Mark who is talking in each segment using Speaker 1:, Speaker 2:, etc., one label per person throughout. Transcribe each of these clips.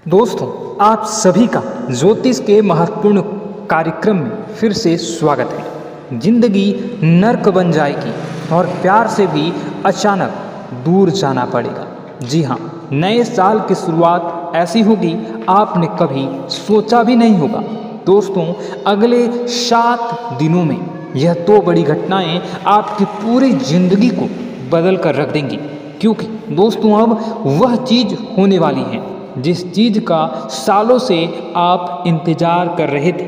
Speaker 1: दोस्तों, आप सभी का ज्योतिष के महत्वपूर्ण कार्यक्रम में फिर से स्वागत है। जिंदगी नर्क बन जाएगी और प्यार से भी अचानक दूर जाना पड़ेगा। जी हाँ, नए साल की शुरुआत ऐसी होगी आपने कभी सोचा भी नहीं होगा। दोस्तों, अगले 7 दिनों में यह 2 बड़ी घटनाएं आपकी पूरी जिंदगी को बदल कर रख देंगी। क्योंकि दोस्तों, अब वह चीज़ होने वाली है जिस चीज़ का सालों से आप इंतज़ार कर रहे थे।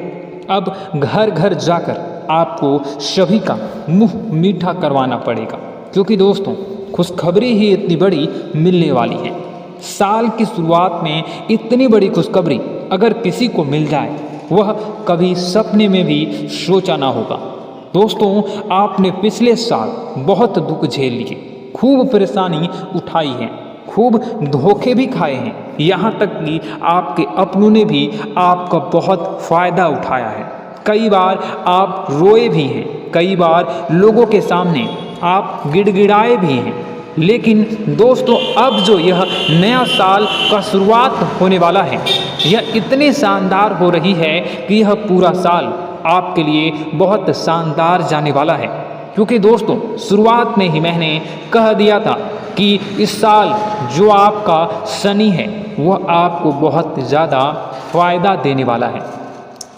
Speaker 1: अब घर घर जाकर आपको सभी का मुंह मीठा करवाना पड़ेगा। क्योंकि दोस्तों, खुशखबरी ही इतनी बड़ी मिलने वाली है। साल की शुरुआत में इतनी बड़ी खुशखबरी अगर किसी को मिल जाए, वह कभी सपने में भी सोचा ना होगा। दोस्तों, आपने पिछले साल बहुत दुख झेल लिए, खूब परेशानी उठाई है, खूब धोखे भी खाए हैं। यहाँ तक कि आपके अपनों ने भी आपका बहुत फ़ायदा उठाया है। कई बार आप रोए भी हैं, कई बार लोगों के सामने आप गिड़गिड़ाए भी हैं। लेकिन दोस्तों, अब जो यह नया साल का शुरुआत होने वाला है, यह इतनी शानदार हो रही है कि यह पूरा साल आपके लिए बहुत शानदार जाने वाला है। क्योंकि दोस्तों, शुरुआत में ही मैंने कह दिया था कि इस साल जो आपका शनि है वह आपको बहुत ज़्यादा फ़ायदा देने वाला है।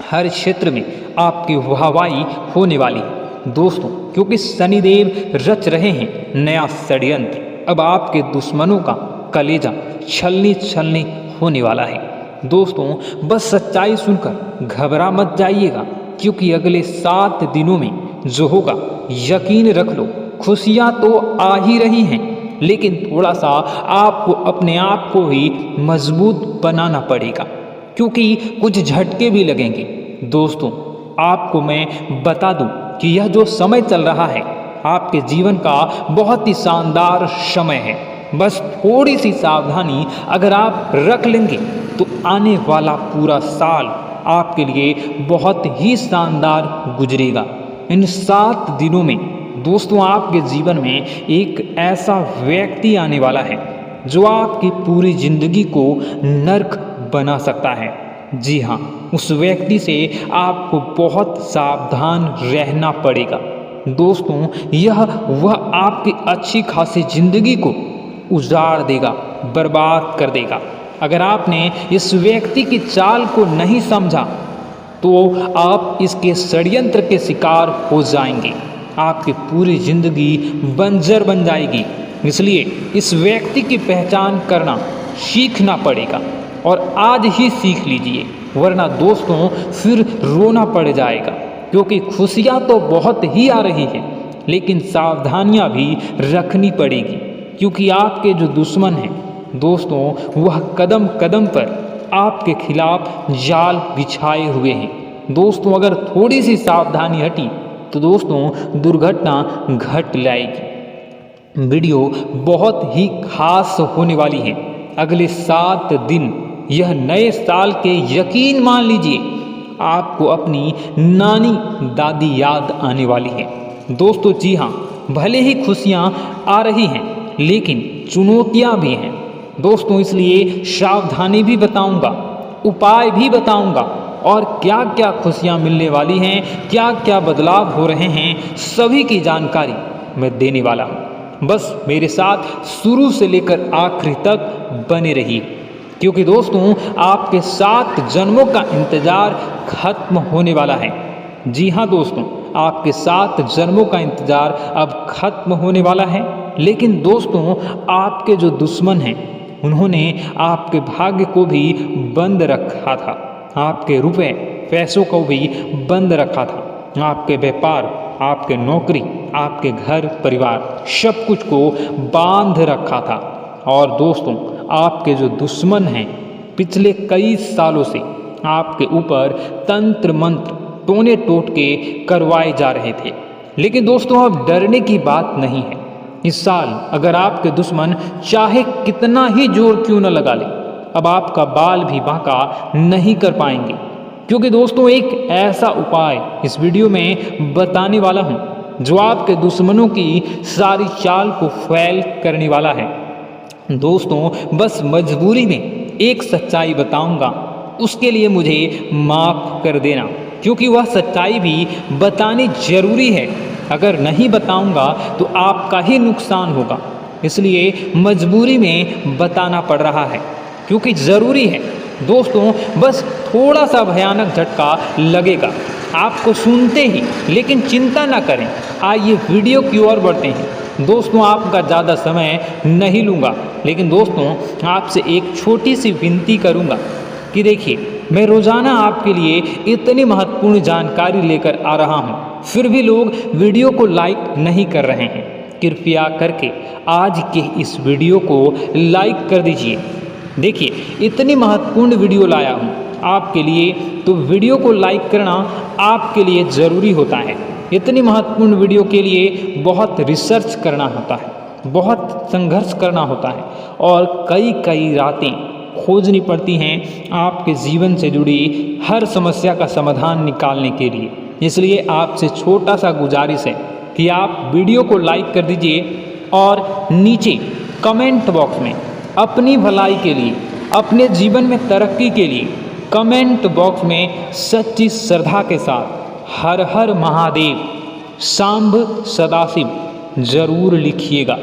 Speaker 1: हर क्षेत्र में आपकी वाहवाही होने वाली है दोस्तों, क्योंकि शनिदेव रच रहे हैं नया षड्यंत्र। अब आपके दुश्मनों का कलेजा छलनी छलनी होने वाला है। दोस्तों, बस सच्चाई सुनकर घबरा मत जाइएगा, क्योंकि अगले 7 दिनों में जो होगा, यकीन रख लो, खुशियाँ तो आ ही रही हैं, लेकिन थोड़ा सा आपको अपने आप को ही मजबूत बनाना पड़ेगा। क्योंकि कुछ झटके भी लगेंगे। दोस्तों, आपको मैं बता दूं कि यह जो समय चल रहा है आपके जीवन का बहुत ही शानदार समय है। बस थोड़ी सी सावधानी अगर आप रख लेंगे तो आने वाला पूरा साल आपके लिए बहुत ही शानदार गुजरेगा। इन 7 दिनों में दोस्तों, आपके जीवन में एक ऐसा व्यक्ति आने वाला है जो आपकी पूरी जिंदगी को नर्क बना सकता है। जी हाँ, उस व्यक्ति से आपको बहुत सावधान रहना पड़ेगा। दोस्तों, यह वह आपकी अच्छी खासी जिंदगी को उजाड़ देगा, बर्बाद कर देगा। अगर आपने इस व्यक्ति की चाल को नहीं समझा तो आप इसके षड्यंत्र के शिकार हो जाएंगे। आपकी पूरी जिंदगी बंजर बन जाएगी। इसलिए इस व्यक्ति की पहचान करना सीखना पड़ेगा, और आज ही सीख लीजिए, वरना दोस्तों फिर रोना पड़ जाएगा। क्योंकि खुशियाँ तो बहुत ही आ रही हैं, लेकिन सावधानियाँ भी रखनी पड़ेगी। क्योंकि आपके जो दुश्मन हैं दोस्तों, वह कदम कदम पर आपके खिलाफ जाल बिछाए हुए हैं। दोस्तों, अगर थोड़ी सी सावधानी हटी तो दोस्तों दुर्घटना घट जाएगी। वीडियो बहुत ही खास होने वाली है। अगले 7 दिन यह नए साल के, यकीन मान लीजिए, आपको अपनी नानी दादी याद आने वाली है। दोस्तों, जी हाँ, भले ही खुशियाँ आ रही हैं, लेकिन चुनौतियाँ भी हैं दोस्तों। इसलिए सावधानी भी बताऊंगा, उपाय भी बताऊंगा, और क्या क्या खुशियाँ मिलने वाली हैं, क्या क्या बदलाव हो रहे हैं, सभी की जानकारी मैं देने वाला हूँ। बस मेरे साथ शुरू से लेकर आखिरी तक बने रहिए। क्योंकि दोस्तों, आपके 7 जन्मों का इंतज़ार खत्म होने वाला है। जी हाँ दोस्तों, आपके 7 जन्मों का इंतज़ार अब खत्म होने वाला है। लेकिन दोस्तों, आपके जो दुश्मन हैं उन्होंने आपके भाग्य को भी बंद रखा था, आपके रुपए पैसों को भी बंद रखा था, आपके व्यापार, आपके नौकरी, आपके घर परिवार, सब कुछ को बांध रखा था। और दोस्तों, आपके जो दुश्मन हैं पिछले कई सालों से आपके ऊपर तंत्र मंत्र, टोने टोटके करवाए जा रहे थे। लेकिन दोस्तों, अब डरने की बात नहीं है। इस साल अगर आपके दुश्मन चाहे कितना ही जोर क्यों न लगा ले, अब आपका बाल भी बांका नहीं कर पाएंगे। क्योंकि दोस्तों, एक ऐसा उपाय इस वीडियो में बताने वाला हूं जो आपके दुश्मनों की सारी चाल को फैल करने वाला है। दोस्तों, बस मजबूरी में एक सच्चाई बताऊंगा, उसके लिए मुझे माफ़ कर देना, क्योंकि वह सच्चाई भी बतानी जरूरी है। अगर नहीं बताऊंगा तो आपका ही नुकसान होगा, इसलिए मजबूरी में बताना पड़ रहा है, क्योंकि ज़रूरी है। दोस्तों, बस थोड़ा सा भयानक झटका लगेगा आपको सुनते ही, लेकिन चिंता ना करें। आइए वीडियो की ओर बढ़ते हैं। दोस्तों, आपका ज़्यादा समय नहीं लूँगा, लेकिन दोस्तों आपसे एक छोटी सी विनती करूँगा कि देखिए, मैं रोज़ाना आपके लिए इतनी महत्वपूर्ण जानकारी लेकर आ रहा हूँ, फिर भी लोग वीडियो को लाइक नहीं कर रहे हैं। कृपया करके आज के इस वीडियो को लाइक कर दीजिए। देखिए, इतनी महत्वपूर्ण वीडियो लाया हूँ आपके लिए, तो वीडियो को लाइक करना आपके लिए ज़रूरी होता है। इतनी महत्वपूर्ण वीडियो के लिए बहुत रिसर्च करना होता है, बहुत संघर्ष करना होता है और कई कई रातें खोजनी पड़ती हैं आपके जीवन से जुड़ी हर समस्या का समाधान निकालने के लिए। इसलिए आपसे छोटा सा गुजारिश है कि आप वीडियो को लाइक कर दीजिए और नीचे कमेंट बॉक्स में अपनी भलाई के लिए, अपने जीवन में तरक्की के लिए कमेंट बॉक्स में सच्ची श्रद्धा के साथ हर हर महादेव, सांब सदाशिव जरूर लिखिएगा।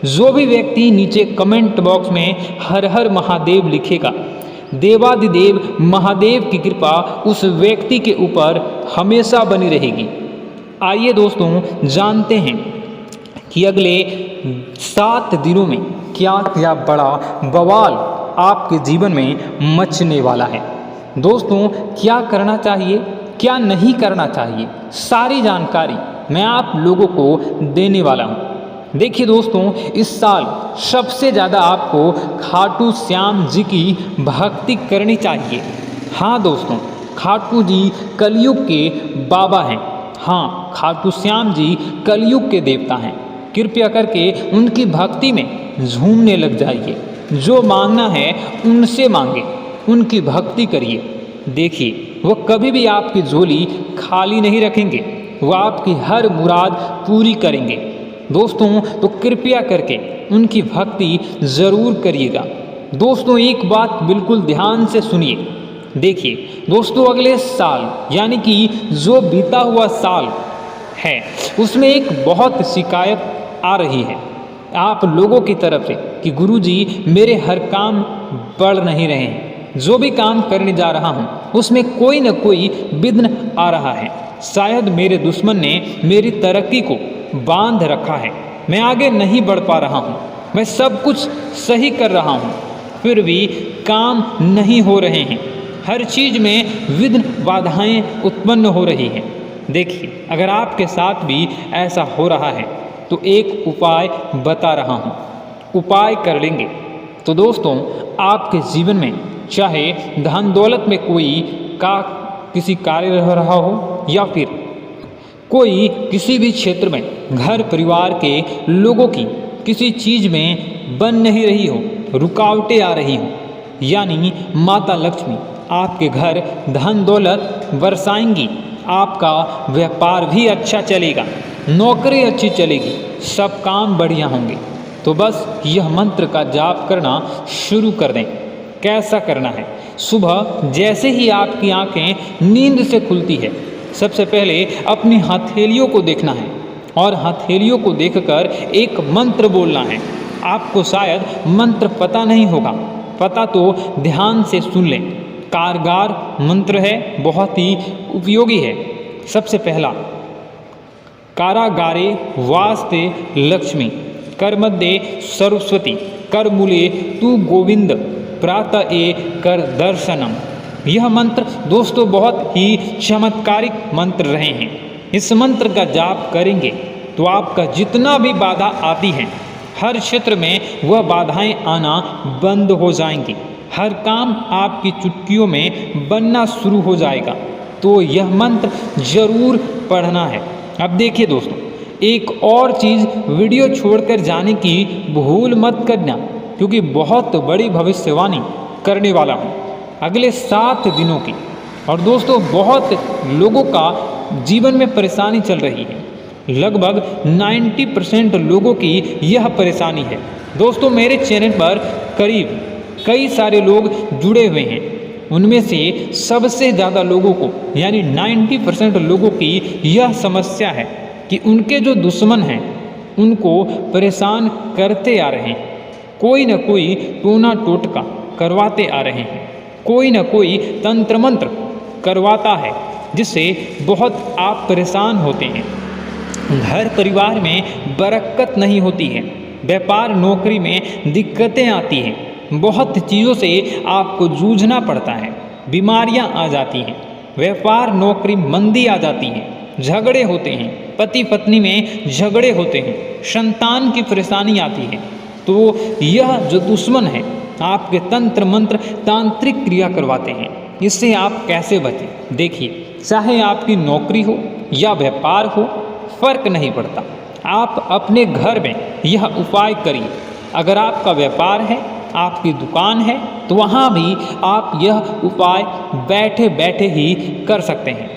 Speaker 1: जो भी व्यक्ति नीचे कमेंट बॉक्स में हर हर महादेव लिखेगा, देवादिदेव महादेव की कृपा उस व्यक्ति के ऊपर हमेशा बनी रहेगी। आइए दोस्तों, जानते हैं कि अगले 7 दिनों में क्या क्या बड़ा बवाल आपके जीवन में मचने वाला है। दोस्तों, क्या करना चाहिए, क्या नहीं करना चाहिए, सारी जानकारी मैं आप लोगों को देने वाला हूँ। देखिए दोस्तों, इस साल सबसे ज़्यादा आपको खाटू श्याम जी की भक्ति करनी चाहिए। हाँ दोस्तों, खाटू जी कलयुग के बाबा हैं। हाँ, खाटू श्याम जी कलयुग के देवता हैं। कृपया करके उनकी भक्ति में झूमने लग जाइए। जो मांगना है उनसे मांगे, उनकी भक्ति करिए। देखिए, वो कभी भी आपकी झोली खाली नहीं रखेंगे, वो आपकी हर मुराद पूरी करेंगे। दोस्तों, तो कृपया करके उनकी भक्ति ज़रूर करिएगा। दोस्तों, एक बात बिल्कुल ध्यान से सुनिए। देखिए दोस्तों, अगले साल यानी कि जो बीता हुआ साल है, उसमें एक बहुत शिकायत आ रही है आप लोगों की तरफ से कि गुरुजी, मेरे हर काम बढ़ नहीं रहे हैं। जो भी काम करने जा रहा हूँ उसमें कोई न कोई विघ्न आ रहा है। शायद मेरे दुश्मन ने मेरी तरक्की को बांध रखा है, मैं आगे नहीं बढ़ पा रहा हूँ। मैं सब कुछ सही कर रहा हूँ, फिर भी काम नहीं हो रहे हैं। हर चीज़ में विघ्न बाधाएं उत्पन्न हो रही हैं। देखिए, अगर आपके साथ भी ऐसा हो रहा है तो एक उपाय बता रहा हूँ, उपाय कर लेंगे तो दोस्तों आपके जीवन में चाहे धन दौलत में किसी कार्य रह रहा हो या फिर कोई किसी भी क्षेत्र में घर परिवार के लोगों की किसी चीज़ में बन नहीं रही हो, रुकावटें आ रही हो, यानी माता लक्ष्मी आपके घर धन दौलत बरसाएंगी। आपका व्यापार भी अच्छा चलेगा, नौकरी अच्छी चलेगी, सब काम बढ़िया होंगे। तो बस यह मंत्र का जाप करना शुरू कर दें। कैसा करना है? सुबह जैसे ही आपकी आंखें नींद से खुलती है, सबसे पहले अपनी हथेलियों को देखना है और हथेलियों को देखकर एक मंत्र बोलना है। आपको शायद मंत्र पता नहीं होगा, पता तो ध्यान से सुन लें। कारगर मंत्र है, बहुत ही उपयोगी है। सबसे पहला, कारागारे वास्ते लक्ष्मी, कर मध्य सरस्वती, कर मूले तू गोविंद, प्रातः ए कर दर्शनम। यह मंत्र दोस्तों बहुत ही चमत्कारिक मंत्र रहे हैं। इस मंत्र का जाप करेंगे तो आपका जितना भी बाधा आती है, हर क्षेत्र में वह बाधाएं आना बंद हो जाएंगी। हर काम आपकी चुटकियों में बनना शुरू हो जाएगा। तो यह मंत्र जरूर पढ़ना है। अब देखिए दोस्तों, एक और चीज़ वीडियो छोड़कर जाने की भूल मत करना, क्योंकि बहुत बड़ी भविष्यवाणी करने वाला हूँ अगले 7 दिनों की। और दोस्तों, बहुत लोगों का जीवन में परेशानी चल रही है। लगभग 90% लोगों की यह परेशानी है। दोस्तों, मेरे चैनल पर करीब कई सारे लोग जुड़े हुए हैं। उनमें से सबसे ज़्यादा लोगों को यानी 90% लोगों की यह समस्या है कि उनके जो दुश्मन हैं उनको परेशान करते आ रहे हैं। कोई न कोई टोना टोटका करवाते आ रहे हैं, कोई न कोई तंत्र मंत्र करवाता है जिससे बहुत आप परेशान होते हैं। घर परिवार में बरकत नहीं होती है, व्यापार नौकरी में दिक्कतें आती हैं, बहुत चीज़ों से आपको जूझना पड़ता है, बीमारियां आ जाती हैं, व्यापार नौकरी मंदी आ जाती है, झगड़े होते हैं, पति पत्नी में झगड़े होते हैं, संतान की परेशानी आती है। तो यह जो दुश्मन है आपके तंत्र मंत्र तांत्रिक क्रिया करवाते हैं। इससे आप कैसे बचें? देखिए, चाहे आपकी नौकरी हो या व्यापार हो, फर्क नहीं पड़ता। आप अपने घर में यह उपाय करिए। अगर आपका व्यापार है, आपकी दुकान है, तो वहाँ भी आप यह उपाय बैठे बैठे ही कर सकते हैं।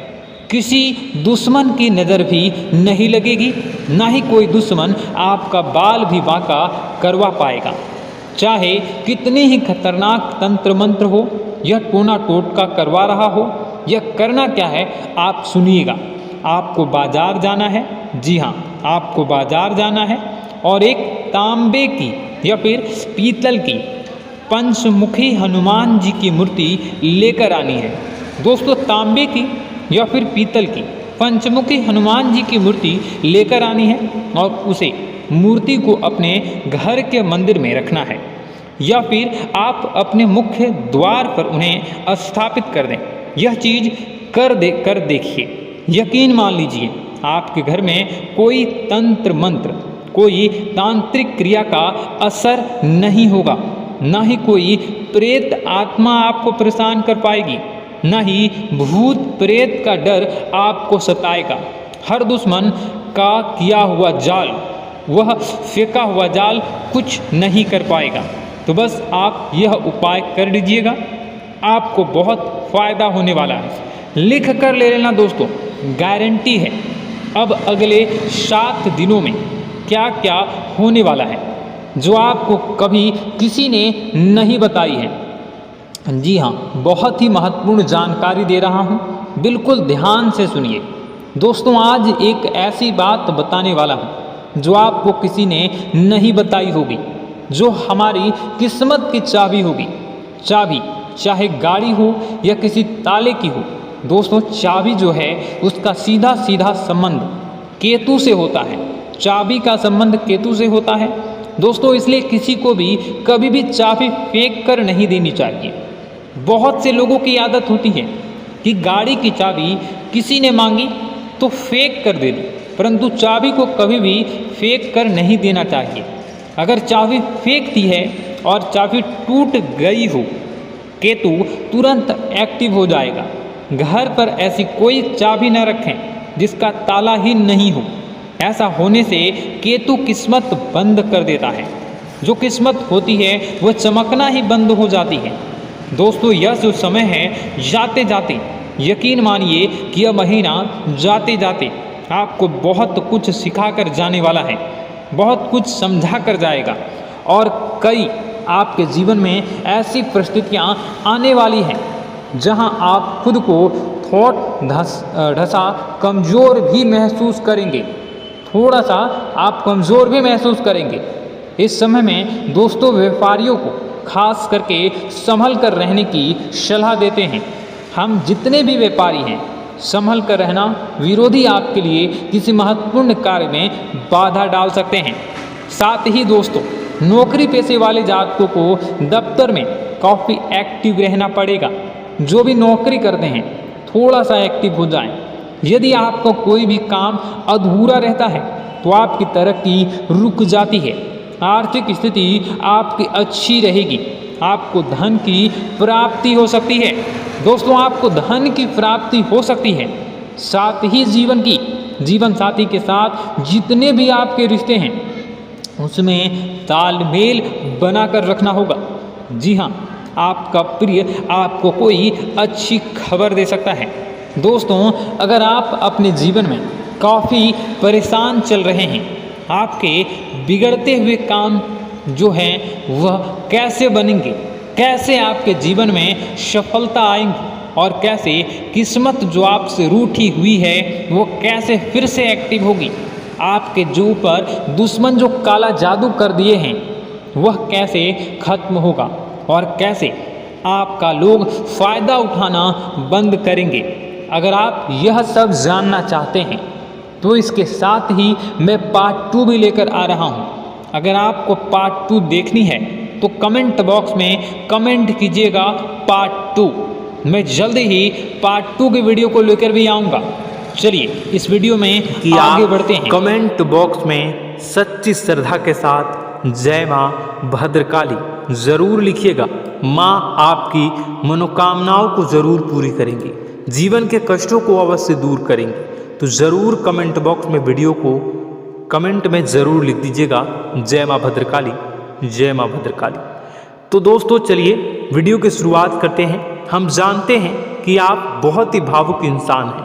Speaker 1: किसी दुश्मन की नज़र भी नहीं लगेगी, ना ही कोई दुश्मन आपका बाल भी बांका करवा पाएगा। चाहे कितने ही खतरनाक तंत्र मंत्र हो, यह टोना टोटका करवा रहा हो, यह करना क्या है आप सुनिएगा। आपको बाजार जाना है, जी हाँ, आपको बाजार जाना है और एक तांबे की या फिर पीतल की पंचमुखी हनुमान जी की मूर्ति लेकर आनी है। दोस्तों, तांबे की या फिर पीतल की पंचमुखी हनुमान जी की मूर्ति लेकर आनी है और उसे मूर्ति को अपने घर के मंदिर में रखना है या फिर आप अपने मुख्य द्वार पर उन्हें स्थापित कर दें। यह चीज़ कर देखिए, यकीन मान लीजिए आपके घर में कोई तंत्र मंत्र, कोई तांत्रिक क्रिया का असर नहीं होगा, ना ही कोई प्रेत आत्मा आपको परेशान कर पाएगी, ना ही भूत प्रेत का डर आपको सताएगा। हर दुश्मन का किया हुआ जाल, वह फेंका हुआ जाल कुछ नहीं कर पाएगा। तो बस आप यह उपाय कर लीजिएगा, आपको बहुत फ़ायदा होने वाला है। लिख कर ले लेना दोस्तों, गारंटी है। अब अगले 7 दिनों में क्या क्या होने वाला है जो आपको कभी किसी ने नहीं बताई है। जी हाँ, बहुत ही महत्वपूर्ण जानकारी दे रहा हूँ, बिल्कुल ध्यान से सुनिए। दोस्तों, आज एक ऐसी बात बताने वाला हूँ जो आपको किसी ने नहीं बताई होगी, जो हमारी किस्मत की चाबी होगी। चाबी चाहे गाड़ी हो या किसी ताले की हो, दोस्तों चाबी जो है उसका सीधा सीधा संबंध केतु से होता है। चाबी का संबंध केतु से होता है दोस्तों, इसलिए किसी को भी कभी भी चाबी फेंक कर नहीं देनी चाहिए। बहुत से लोगों की आदत होती है कि गाड़ी की चाबी किसी ने मांगी तो फेंक कर दे दी, परंतु चाबी को कभी भी फेंक कर नहीं देना चाहिए। अगर चाबी फेंक दी है और चाबी टूट गई हो, केतु तुरंत एक्टिव हो जाएगा। घर पर ऐसी कोई चाबी न रखें जिसका ताला ही नहीं हो। ऐसा होने से केतु किस्मत बंद कर देता है। जो किस्मत होती है वह चमकना ही बंद हो जाती है। दोस्तों, यह जो समय है जाते जाते, यकीन मानिए कि यह महीना जाते जाते आपको बहुत कुछ सिखा कर जाने वाला है, बहुत कुछ समझा कर जाएगा और कई आपके जीवन में ऐसी परिस्थितियाँ आने वाली हैं जहां आप खुद को ढसा कमज़ोर भी महसूस करेंगे, थोड़ा सा आप कमज़ोर भी महसूस करेंगे। इस समय में दोस्तों व्यापारियों को खास करके संभल कर रहने की सलाह देते हैं। हम जितने भी व्यापारी हैं, संभल कर रहना, विरोधी आपके लिए किसी महत्वपूर्ण कार्य में बाधा डाल सकते हैं। साथ ही दोस्तों, नौकरी पेशे वाले जातकों को दफ्तर में काफ़ी एक्टिव रहना पड़ेगा। जो भी नौकरी करते हैं थोड़ा सा एक्टिव हो जाएं। यदि आपका कोई भी काम अधूरा रहता है तो आपकी तरक्की रुक जाती है, आर्थिक स्थिति आपकी अच्छी रहेगी, आपको धन की प्राप्ति हो सकती है। दोस्तों, आपको धन की प्राप्ति हो सकती है। साथ ही जीवन साथी के साथ जितने भी आपके रिश्ते हैं उसमें तालमेल बनाकर रखना होगा। जी हाँ, आपका प्रिय आपको कोई अच्छी खबर दे सकता है। दोस्तों, अगर आप अपने जीवन में काफ़ी परेशान चल रहे हैं, आपके बिगड़ते हुए काम जो हैं वह कैसे बनेंगे, कैसे आपके जीवन में सफलता आएंगी और कैसे किस्मत जो आपसे रूठी हुई है वो कैसे फिर से एक्टिव होगी। आपके जो ऊपर दुश्मन जो काला जादू कर दिए हैं वह कैसे खत्म होगा और कैसे आपका लोग फ़ायदा उठाना बंद करेंगे। अगर आप यह सब जानना चाहते हैं तो इसके साथ ही मैं पार्ट 2 भी लेकर आ रहा हूँ। अगर आपको पार्ट 2 देखनी है तो कमेंट बॉक्स में कमेंट कीजिएगा पार्ट 2। मैं जल्दी ही पार्ट 2 के वीडियो को लेकर भी आऊँगा। चलिए इस वीडियो में आगे बढ़ते हैं।
Speaker 2: कमेंट बॉक्स में सच्ची श्रद्धा के साथ जय माँ भद्रकाली ज़रूर लिखिएगा। माँ आपकी मनोकामनाओं को ज़रूर पूरी करेंगी, जीवन के कष्टों को अवश्य दूर करेंगी। तो ज़रूर कमेंट बॉक्स में वीडियो को कमेंट में ज़रूर लिख दीजिएगा जय माँ भद्रकाली, जय माँ भद्रकाली। तो दोस्तों चलिए वीडियो की शुरुआत करते हैं। हम जानते हैं कि आप बहुत ही भावुक इंसान हैं।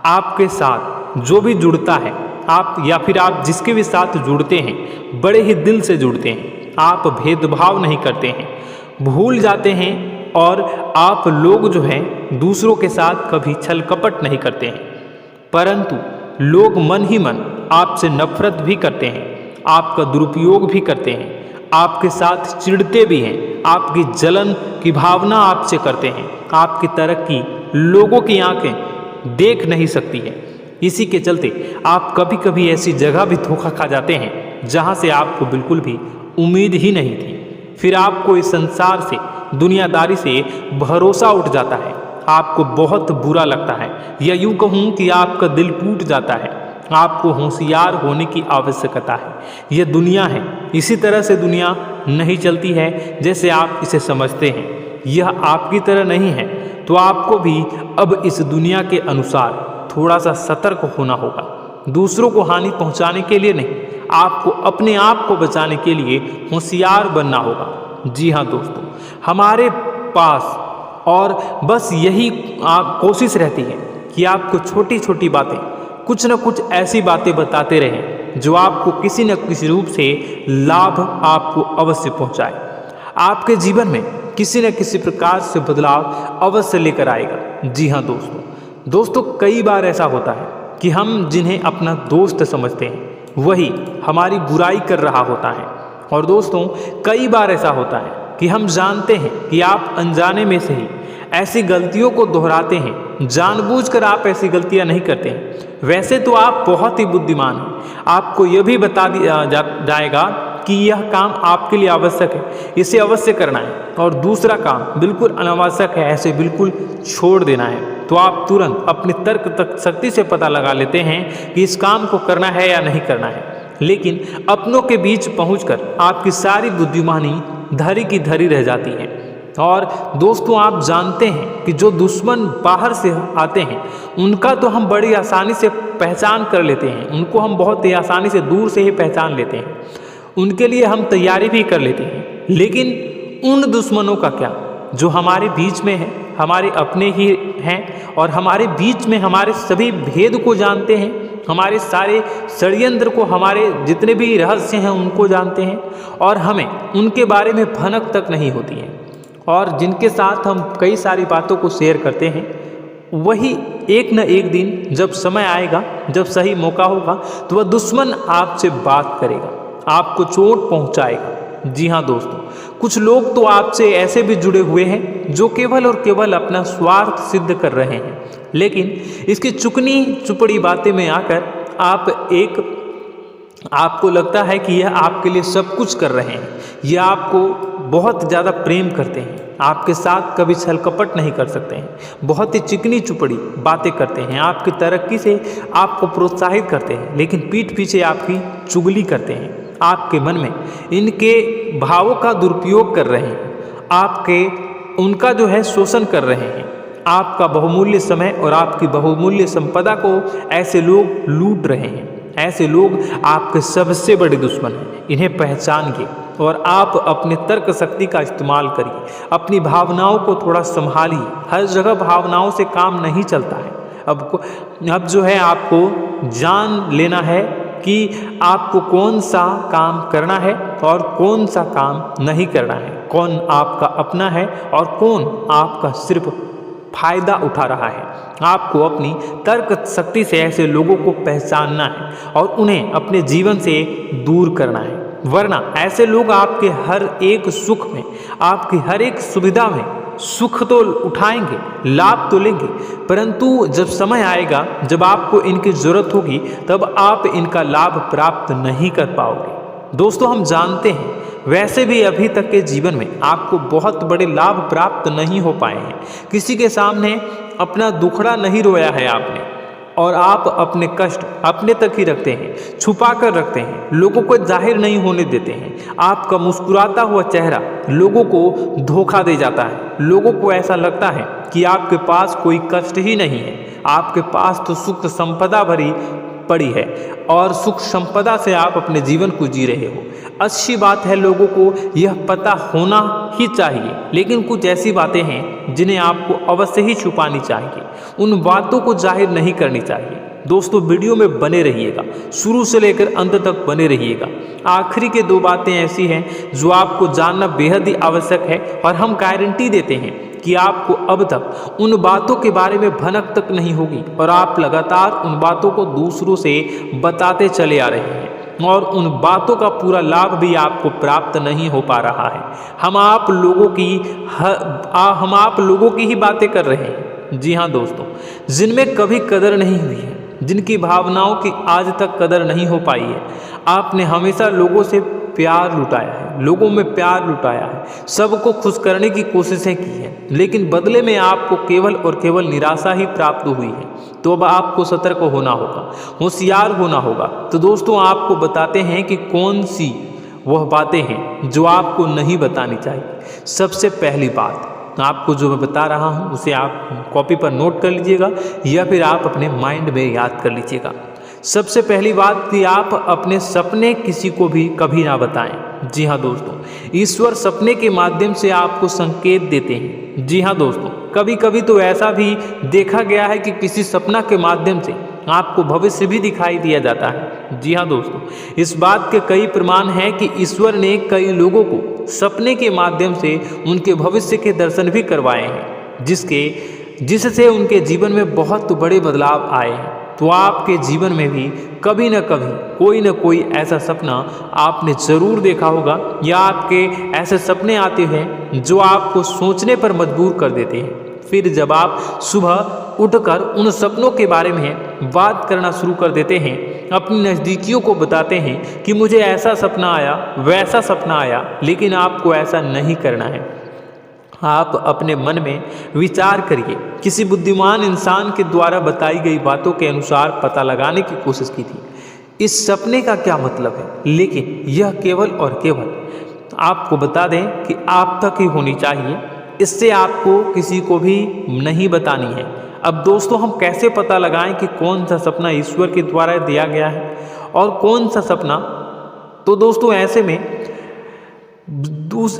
Speaker 2: आपके साथ जो भी जुड़ता है, आप या फिर आप जिसके भी साथ जुड़ते हैं बड़े ही दिल से जुड़ते हैं। आप भेदभाव नहीं करते हैं, भूल जाते हैं और आप लोग जो हैं दूसरों के साथ कभी छल कपट नहीं करते हैं, परंतु लोग मन ही मन आपसे नफरत भी करते हैं, आपका दुरुपयोग भी करते हैं, आपके साथ चिढ़ते भी हैं, आपकी जलन की भावना आपसे करते हैं। आपकी तरक्की लोगों की आंखें देख नहीं सकती है। इसी के चलते आप कभी कभी ऐसी जगह भी धोखा खा जाते हैं जहां से आपको बिल्कुल भी उम्मीद ही नहीं थी। फिर आपको इस संसार से, दुनियादारी से भरोसा उठ जाता है, आपको बहुत बुरा लगता है, या यूँ कहूँ कि आपका दिल टूट जाता है। आपको होशियार होने की आवश्यकता है। यह दुनिया है, इसी तरह से दुनिया नहीं चलती है जैसे आप इसे समझते हैं। यह आपकी तरह नहीं है, तो आपको भी अब इस दुनिया के अनुसार थोड़ा सा सतर्क होना होगा। दूसरों को हानि पहुंचाने के लिए नहीं, आपको अपने आप को बचाने के लिए होशियार बनना होगा। जी हाँ दोस्तों, हमारे पास और बस यही कोशिश रहती है कि आपको छोटी छोटी बातें, कुछ न कुछ ऐसी बातें बताते रहें जो आपको किसी न किसी रूप से लाभ आपको अवश्य पहुंचाए, आपके जीवन में किसी न किसी प्रकार से बदलाव अवश्य लेकर आएगा। जी हाँ दोस्तों, कई बार ऐसा होता है कि हम जिन्हें अपना दोस्त समझते हैं वही हमारी बुराई कर रहा होता है। और दोस्तों कई बार ऐसा होता है कि हम जानते हैं कि आप अनजाने में से ही ऐसी गलतियों को दोहराते हैं, जानबूझकर आप ऐसी गलतियां नहीं करते हैं। वैसे तो आप बहुत ही बुद्धिमान हैं, आपको यह भी बता दिया जाएगा कि यह काम आपके लिए आवश्यक है, इसे अवश्य करना है, और दूसरा काम बिल्कुल अनावश्यक है, ऐसे बिल्कुल छोड़ देना है। तो आप तुरंत अपनी तर्क शक्ति से पता लगा लेते हैं कि इस काम को करना है या नहीं करना है। लेकिन अपनों के बीच पहुंचकर आपकी सारी बुद्धिमानी धरी की धरी रह जाती है। और दोस्तों आप जानते हैं कि जो दुश्मन बाहर से आते हैं उनका तो हम बड़ी आसानी से पहचान कर लेते हैं, उनको हम बहुत ही आसानी से दूर से ही पहचान लेते हैं, उनके लिए हम तैयारी भी कर लेते हैं। लेकिन उन दुश्मनों का क्या जो हमारे बीच में है, हमारे अपने ही हैं और हमारे बीच में हमारे सभी भेद को जानते हैं, हमारे सारे षड्यंत्र को, हमारे जितने भी रहस्य हैं उनको जानते हैं, और हमें उनके बारे में भनक तक नहीं होती है, और जिनके साथ हम कई सारी बातों को शेयर करते हैं, वही एक न एक दिन जब समय आएगा, जब सही मौका होगा, तो वह दुश्मन आपसे बात करेगा, आपको चोट पहुंचाएगा। जी हाँ दोस्तों, कुछ लोग तो आपसे ऐसे भी जुड़े हुए हैं जो केवल और केवल अपना स्वार्थ सिद्ध कर रहे हैं, लेकिन इसकी चुकनी चुपड़ी बातें में आकर आपको लगता है कि यह आपके लिए सब कुछ कर रहे हैं, यह आपको बहुत ज़्यादा प्रेम करते हैं, आपके साथ कभी छल कपट नहीं कर सकते हैं, बहुत ही चिकनी चुपड़ी बातें करते हैं, आपकी तरक्की से आपको प्रोत्साहित करते हैं, लेकिन पीठ पीछे आपकी चुगली करते हैं, आपके मन में इनके भावों का दुरुपयोग कर रहे हैं, उनका जो है शोषण कर रहे हैं, आपका बहुमूल्य समय और आपकी बहुमूल्य संपदा को ऐसे लोग लूट रहे हैं। ऐसे लोग आपके सबसे बड़े दुश्मन हैं, इन्हें पहचानिए और आप अपने तर्क शक्ति का इस्तेमाल करिए, अपनी भावनाओं को थोड़ा संभालिए। हर जगह भावनाओं से काम नहीं चलता है। अब जो है आपको जान लेना है कि आपको कौन सा काम करना है और कौन सा काम नहीं करना है, कौन आपका अपना है और कौन आपका सिर्फ फायदा उठा रहा है। आपको अपनी तर्क शक्ति से ऐसे लोगों को पहचानना है और उन्हें अपने जीवन से दूर करना है, वरना ऐसे लोग आपके हर एक सुख में, आपकी हर एक सुविधा में सुख तो उठाएंगे, लाभ तो लेंगे, परंतु जब समय आएगा, जब आपको इनकी जरूरत होगी, तब आप इनका लाभ प्राप्त नहीं कर पाओगे। दोस्तों, हम जानते हैं वैसे भी अभी तक के जीवन में आपको बहुत बड़े लाभ प्राप्त नहीं हो पाए हैं। किसी के सामने अपना दुखड़ा नहीं रोया है आपने, और आप अपने कष्ट अपने तक ही रखते हैं, छुपा कर रखते हैं, लोगों को जाहिर नहीं होने देते हैं। आपका मुस्कुराता हुआ चेहरा लोगों को धोखा दे जाता है। लोगों को ऐसा लगता है कि आपके पास कोई कष्ट ही नहीं है, आपके पास तो सुख संपदा भरी पड़ी है और सुख संपदा से आप अपने जीवन को जी रहे हो। अच्छी बात है, लोगों को यह पता होना ही चाहिए, लेकिन कुछ ऐसी बातें हैं जिन्हें आपको अवश्य ही छुपानी चाहिए, उन बातों को जाहिर नहीं करनी चाहिए। दोस्तों, वीडियो में बने रहिएगा, शुरू से लेकर अंत तक बने रहिएगा। आखिरी के 2 बातें ऐसी हैं जो आपको जानना बेहद ही आवश्यक है, और हम गारंटी देते हैं कि आपको अब तक उन बातों के बारे में भनक तक नहीं होगी, और आप लगातार उन बातों को दूसरों से बताते चले आ रहे हैं, और उन बातों का पूरा लाभ भी आपको प्राप्त नहीं हो पा रहा है। हम आप लोगों की ही बातें कर रहे हैं। जी हाँ दोस्तों, जिनमें कभी कदर नहीं हुई है, जिनकी भावनाओं की आज तक कदर नहीं हो पाई है। आपने हमेशा लोगों से प्यार लुटाया है, लोगों में प्यार लुटाया है, सबको खुश करने की कोशिशें की है, लेकिन बदले में आपको केवल और केवल निराशा ही प्राप्त हुई है। तो अब आपको सतर्क होना होगा, होशियार होना होगा। तो दोस्तों, आपको बताते हैं कि कौन सी वह बातें हैं जो आपको नहीं बतानी चाहिए। सबसे पहली बात आपको जो मैं बता रहा हूँ उसे आप कॉपी पर नोट कर लीजिएगा, या फिर आप अपने माइंड में याद कर लीजिएगा। सबसे पहली बात कि आप अपने सपने किसी को भी कभी ना बताएं। जी हाँ दोस्तों, ईश्वर सपने के माध्यम से आपको संकेत देते हैं। जी हाँ दोस्तों, कभी कभी तो ऐसा भी देखा गया है कि किसी सपना के माध्यम से आपको भविष्य भी दिखाई दिया जाता है। जी हाँ दोस्तों, इस बात के कई प्रमाण हैं कि ईश्वर ने कई लोगों को सपने के माध्यम से उनके भविष्य के दर्शन भी करवाए हैं, जिससे उनके जीवन में बहुत बड़े बदलाव आए हैं। तो आपके जीवन में भी कभी न कोई ऐसा सपना आपने ज़रूर देखा होगा, या आपके ऐसे सपने आते हैं जो आपको सोचने पर मजबूर कर देते हैं। फिर जब आप सुबह उठकर उन सपनों के बारे में बात करना शुरू कर देते हैं, अपनी नज़दीकियों को बताते हैं कि मुझे ऐसा सपना आया, वैसा सपना आया, लेकिन आपको ऐसा नहीं करना है। आप अपने मन में विचार करिए। किसी बुद्धिमान इंसान के द्वारा बताई गई बातों के अनुसार पता लगाने की कोशिश की थी इस सपने का क्या मतलब है, लेकिन यह केवल और केवल आपको बता दें कि आप तक ही होनी चाहिए। इससे आपको किसी को भी नहीं बतानी है। अब दोस्तों, हम कैसे पता लगाएं कि कौन सा सपना ईश्वर के द्वारा दिया गया है और कौन सा सपना? तो दोस्तों, ऐसे में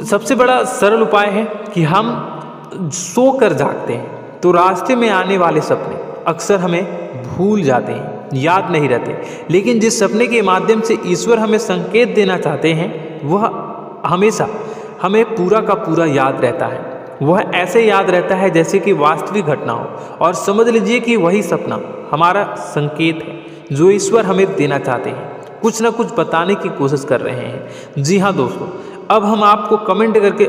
Speaker 2: सबसे बड़ा सरल उपाय है कि हम सोकर जागते हैं तो रास्ते में आने वाले सपने अक्सर हमें भूल जाते हैं, याद नहीं रहते। लेकिन जिस सपने के माध्यम से ईश्वर हमें संकेत देना चाहते हैं, वह हमेशा हमें पूरा का पूरा याद रहता है। वह ऐसे याद रहता है जैसे कि वास्तविक घटना हो, और समझ लीजिए कि वही सपना हमारा संकेत है जो ईश्वर हमें देना चाहते हैं, कुछ ना कुछ बताने की कोशिश कर रहे हैं। जी हाँ दोस्तों, अब हम आपको कमेंट करके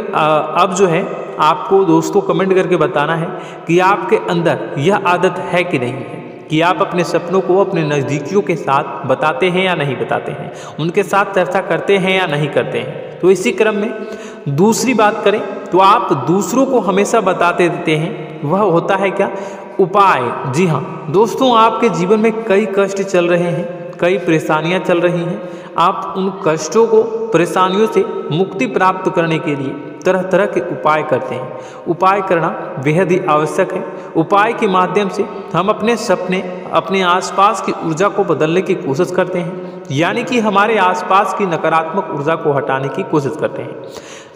Speaker 2: आपको दोस्तों कमेंट करके बताना है कि आपके अंदर यह आदत है कि नहीं है, कि आप अपने सपनों को अपने नज़दीकियों के साथ बताते हैं या नहीं बताते हैं, उनके साथ चर्चा करते हैं या नहीं करते हैं। तो इसी क्रम में दूसरी बात करें तो आप दूसरों को हमेशा बताते देते हैं, वह होता है क्या? उपाय। जी हाँ दोस्तों, आपके जीवन में कई कष्ट चल रहे हैं, कई परेशानियां चल रही हैं। आप उन कष्टों को, परेशानियों से मुक्ति प्राप्त करने के लिए तरह तरह के उपाय करते हैं। उपाय करना बेहद ही आवश्यक है। उपाय के माध्यम से हम अपने सपने, अपने आसपास की ऊर्जा को बदलने की कोशिश करते हैं, यानी कि हमारे आसपास की नकारात्मक ऊर्जा को हटाने की कोशिश करते हैं,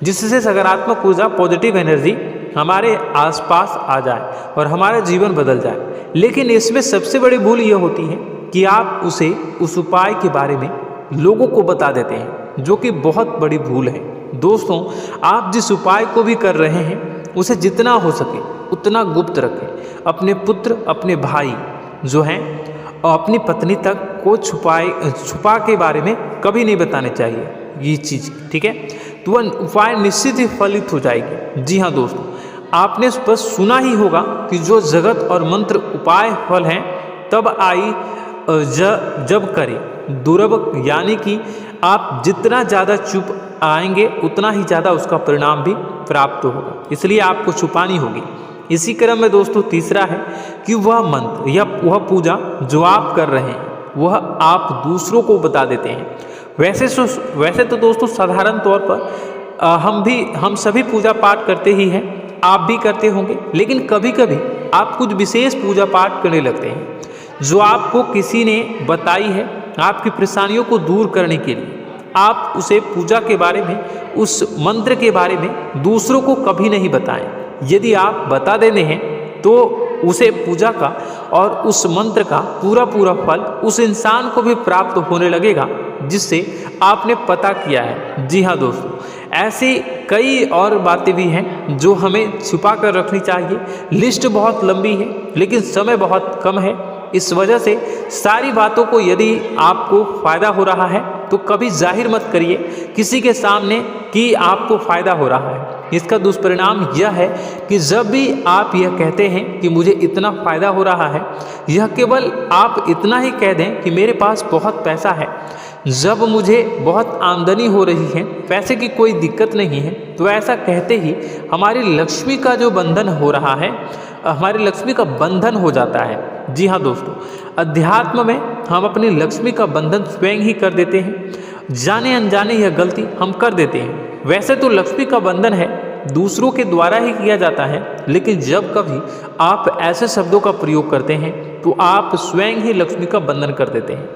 Speaker 2: जिससे सकारात्मक ऊर्जा, पॉजिटिव एनर्जी हमारे आसपास आ जाए और हमारा जीवन बदल जाए। लेकिन इसमें सबसे बड़ी भूल यह होती है कि आप उसे उस उपाय के बारे में लोगों को बता देते हैं, जो कि बहुत बड़ी भूल है। दोस्तों, आप जिस उपाय को भी कर रहे हैं उसे जितना हो सके उतना गुप्त रखें। अपने पुत्र, अपने भाई जो हैं और अपनी पत्नी तक को छुपा के बारे में कभी नहीं बताने चाहिए ये चीज़, ठीक है। तो वह उपाय निश्चित ही फलित हो जाएगी। जी हाँ दोस्तों, आपने बस सुना ही होगा कि जो जगत और मंत्र उपाय फल हैं तब आई जब करे दुर्लभ, यानी कि आप जितना ज़्यादा चुप आएंगे उतना ही ज़्यादा उसका परिणाम भी प्राप्त होगा, इसलिए आपको छुपानी होगी। इसी क्रम में दोस्तों तीसरा है कि वह मंत्र या वह पूजा जो आप कर रहे हैं वह आप दूसरों को बता देते हैं। वैसे तो दोस्तों साधारण तौर पर हम सभी पूजा पाठ करते ही हैं, आप भी करते होंगे, लेकिन कभी कभी आप कुछ विशेष पूजा पाठ करने लगते हैं जो आपको किसी ने बताई है आपकी परेशानियों को दूर करने के लिए। आप उसे पूजा के बारे में, उस मंत्र के बारे में दूसरों को कभी नहीं बताएं। यदि आप बता देते हैं तो उसे पूजा का और उस मंत्र का पूरा फल उस इंसान को भी प्राप्त होने लगेगा जिससे आपने पता किया है। जी हाँ दोस्तों, ऐसी कई और बातें भी हैं जो हमें छुपा कर रखनी चाहिए। लिस्ट बहुत लंबी है लेकिन समय बहुत कम है, इस वजह से सारी बातों को यदि आपको फ़ायदा हो रहा है तो कभी जाहिर मत करिए किसी के सामने कि आपको फ़ायदा हो रहा है। इसका दुष्परिणाम यह है कि जब भी आप यह कहते हैं कि मुझे इतना फ़ायदा हो रहा है, यह केवल आप इतना ही कह दें कि मेरे पास बहुत पैसा है, जब मुझे बहुत आमदनी हो रही है, पैसे की कोई दिक्कत नहीं है, तो ऐसा कहते ही हमारी लक्ष्मी का जो बंधन हो रहा है, हमारी लक्ष्मी का बंधन हो जाता है। जी हाँ दोस्तों, अध्यात्म में हम अपनी लक्ष्मी का बंधन स्वयं ही कर देते हैं। जाने अनजाने यह गलती हम कर देते हैं। वैसे तो लक्ष्मी का बंधन है दूसरों के द्वारा ही किया जाता है, लेकिन जब कभी आप ऐसे शब्दों का प्रयोग करते हैं तो आप स्वयं ही लक्ष्मी का बंधन कर देते हैं।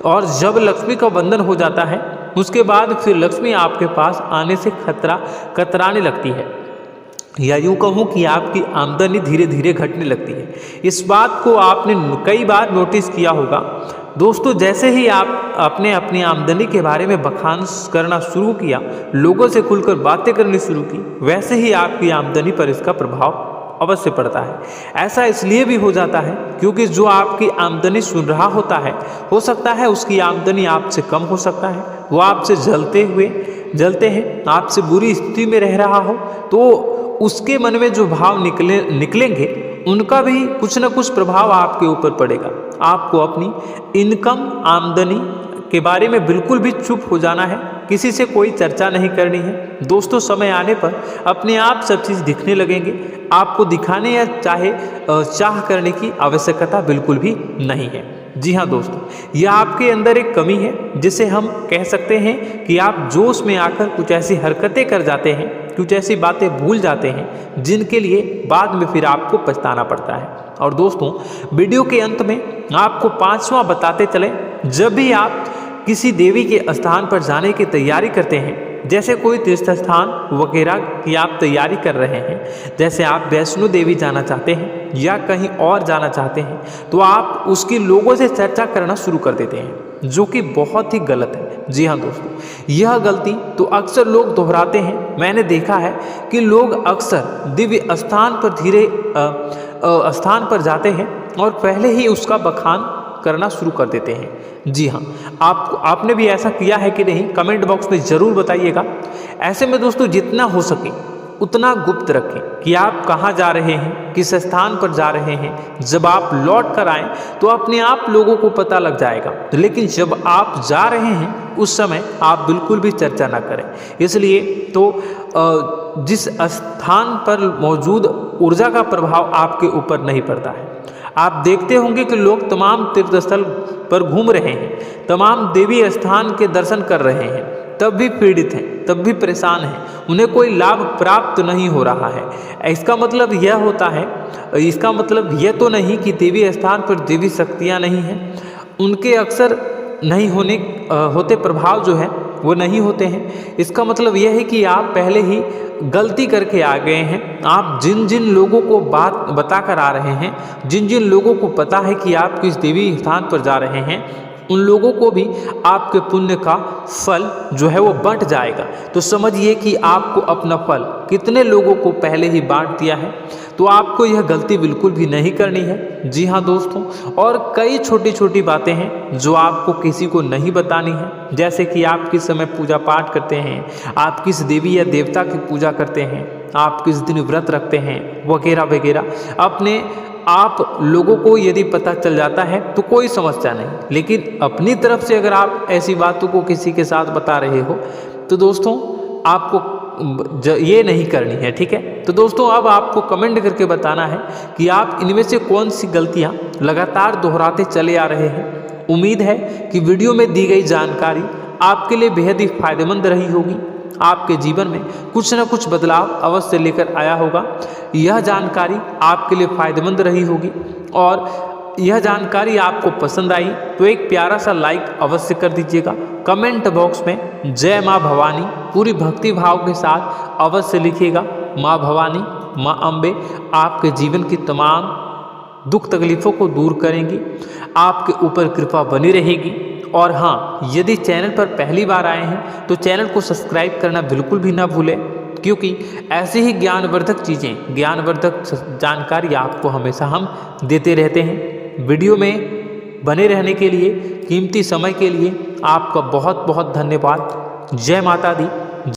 Speaker 2: और जब लक्ष्मी का बंधन हो जाता है उसके बाद फिर लक्ष्मी आपके पास आने से कतराने लगती है, या यूँ कहूँ कि आपकी आमदनी धीरे धीरे घटने लगती है। इस बात को आपने कई बार नोटिस किया होगा दोस्तों। जैसे ही आपने अपनी आमदनी के बारे में बखान करना शुरू किया, लोगों से खुलकर बातें करनी शुरू की, वैसे ही आपकी आमदनी पर इसका प्रभाव अवश्य पड़ता है। ऐसा इसलिए भी हो जाता है क्योंकि जो आपकी आमदनी सुन रहा होता है, हो सकता है उसकी आमदनी आपसे कम हो सकता है, वो आपसे जलते हैं, आपसे बुरी स्थिति में रह रहा हो, तो उसके मन में जो भाव निकलेंगे उनका भी कुछ न कुछ प्रभाव आपके ऊपर पड़ेगा। आपको अपनी इनकम, आमदनी के बारे में बिल्कुल भी चुप हो जाना है, किसी से कोई चर्चा नहीं करनी है। दोस्तों, समय आने पर अपने आप सब चीज़ दिखने लगेंगे। आपको दिखाने या चाह करने की आवश्यकता बिल्कुल भी नहीं है। जी हाँ दोस्तों, यह आपके अंदर एक कमी है जिसे हम कह सकते हैं कि आप जोश में आकर कुछ ऐसी हरकतें कर जाते हैं, कुछ ऐसी बातें भूल जाते हैं जिनके लिए बाद में फिर आपको पछताना पड़ता है। और दोस्तों, वीडियो के अंत में आपको 5वां बताते चले, जब भी आप किसी देवी के स्थान पर जाने की तैयारी करते हैं, जैसे कोई तीर्थ स्थान वगैरह की आप तैयारी कर रहे हैं, जैसे आप वैष्णो देवी जाना चाहते हैं या कहीं और जाना चाहते हैं, तो आप उसकी लोगों से चर्चा करना शुरू कर देते हैं, जो कि बहुत ही गलत है। जी हाँ दोस्तों, यह गलती तो अक्सर लोग दोहराते हैं। मैंने देखा है कि लोग अक्सर दिव्य स्थान पर जाते हैं और पहले ही उसका बखान करना शुरू कर देते हैं। जी हाँ, आपने भी ऐसा किया है कि नहीं, कमेंट बॉक्स में ज़रूर बताइएगा। ऐसे में दोस्तों, जितना हो सके उतना गुप्त रखें कि आप कहाँ जा रहे हैं, किस स्थान पर जा रहे हैं। जब आप लौट कर आएँ तो अपने आप लोगों को पता लग जाएगा, लेकिन जब आप जा रहे हैं उस समय आप बिल्कुल भी चर्चा ना करें। इसलिए तो जिस स्थान पर मौजूद ऊर्जा का प्रभाव आपके ऊपर नहीं पड़ता है। आप देखते होंगे कि लोग तमाम तीर्थ स्थल पर घूम रहे हैं, तमाम देवी स्थान के दर्शन कर रहे हैं, तब भी पीड़ित हैं, तब भी परेशान हैं, उन्हें कोई लाभ प्राप्त नहीं हो रहा है। इसका मतलब यह तो नहीं कि देवी स्थान पर देवी शक्तियाँ नहीं हैं, उनके अक्सर नहीं होते प्रभाव जो है वो नहीं होते हैं। इसका मतलब यह है कि आप पहले ही गलती करके आ गए हैं। आप जिन जिन लोगों को बात बता कर आ रहे हैं, जिन जिन लोगों को पता है कि आप किस देवी स्थान पर जा रहे हैं, उन लोगों को भी आपके पुण्य का फल जो है वो बंट जाएगा। तो समझिए कि आपको अपना फल कितने लोगों को पहले ही बांट दिया है। तो आपको यह गलती बिल्कुल भी नहीं करनी है। जी हाँ दोस्तों, और कई छोटी छोटी बातें हैं जो आपको किसी को नहीं बतानी है। जैसे कि आप किस समय पूजा पाठ करते हैं, आप किस देवी या देवता की पूजा करते हैं, आप किस दिन व्रत रखते हैं, वगैरह वगैरह। अपने आप लोगों को यदि पता चल जाता है तो कोई समस्या नहीं, लेकिन अपनी तरफ से अगर आप ऐसी बातों को किसी के साथ बता रहे हो तो दोस्तों आपको ये नहीं करनी है, ठीक है। तो दोस्तों अब आपको कमेंट करके बताना है कि आप इनमें से कौन सी गलतियां लगातार दोहराते चले आ रहे हैं। उम्मीद है कि वीडियो में दी गई जानकारी आपके लिए बेहद ही फायदेमंद रही होगी। आपके जीवन में कुछ न कुछ बदलाव अवश्य लेकर आया होगा। यह जानकारी आपके लिए फायदेमंद रही होगी और यह जानकारी आपको पसंद आई तो एक प्यारा सा लाइक अवश्य कर दीजिएगा। कमेंट बॉक्स में जय माँ भवानी पूरी भक्ति भाव के साथ अवश्य लिखिएगा। माँ भवानी, माँ अम्बे आपके जीवन की तमाम दुख तकलीफ़ों को दूर करेंगी, आपके ऊपर कृपा बनी रहेगी। और हाँ, यदि चैनल पर पहली बार आए हैं तो चैनल को सब्सक्राइब करना बिल्कुल भी ना भूलें, क्योंकि ऐसे ही ज्ञानवर्धक चीज़ें, ज्ञानवर्धक जानकारी आपको हमेशा हम देते रहते हैं। वीडियो में बने रहने के लिए, कीमती समय के लिए आपका बहुत बहुत धन्यवाद। जय माता दी।